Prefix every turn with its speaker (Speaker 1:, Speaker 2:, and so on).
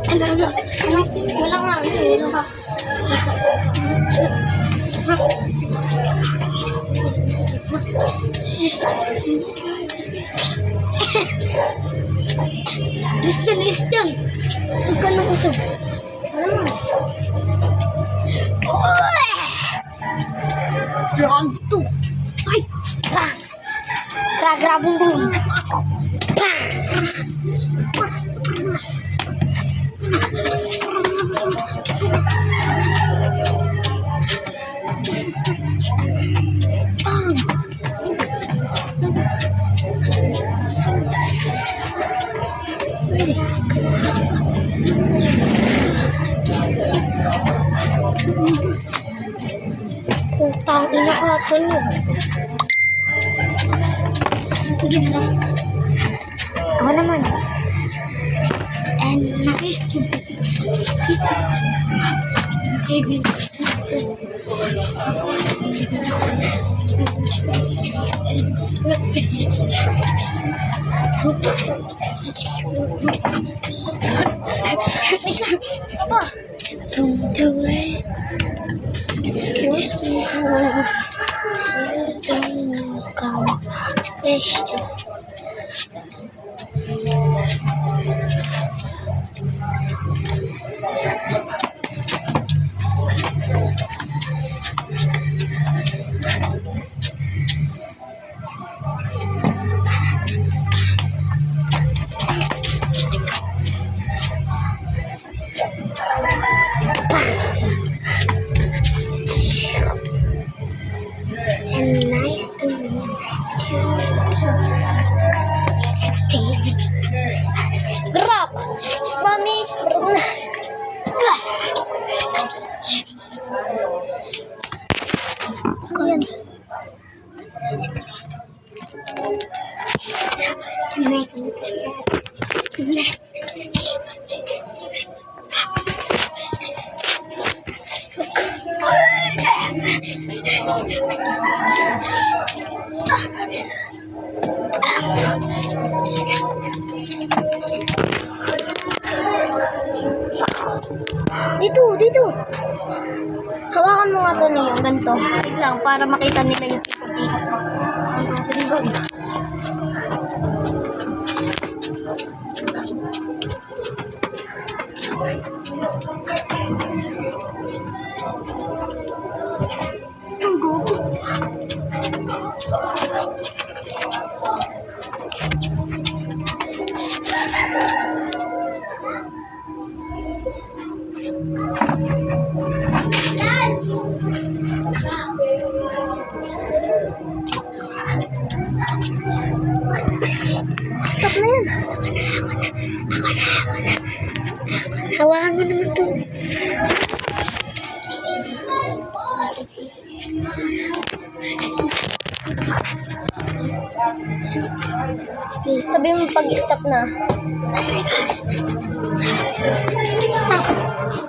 Speaker 1: Wala nga, wala nga. Listen. Usog ka ng usog. Round 2. Fight! Bang! Gagrabong boom! Bang! Putang ina ka ito nyo. Ako naman. And nice to be maybe don't do it. Don't come special. And nice to meet you. Baby. Grab! Mommy! Yan. Dito. Hawakan mo nga to niyo, ganito. Wait lang, para makita nila yung ikot-ikot. Stop na yan. Ako na. Hawakan mo naman to. Sabi mo pag-stop na. Stop.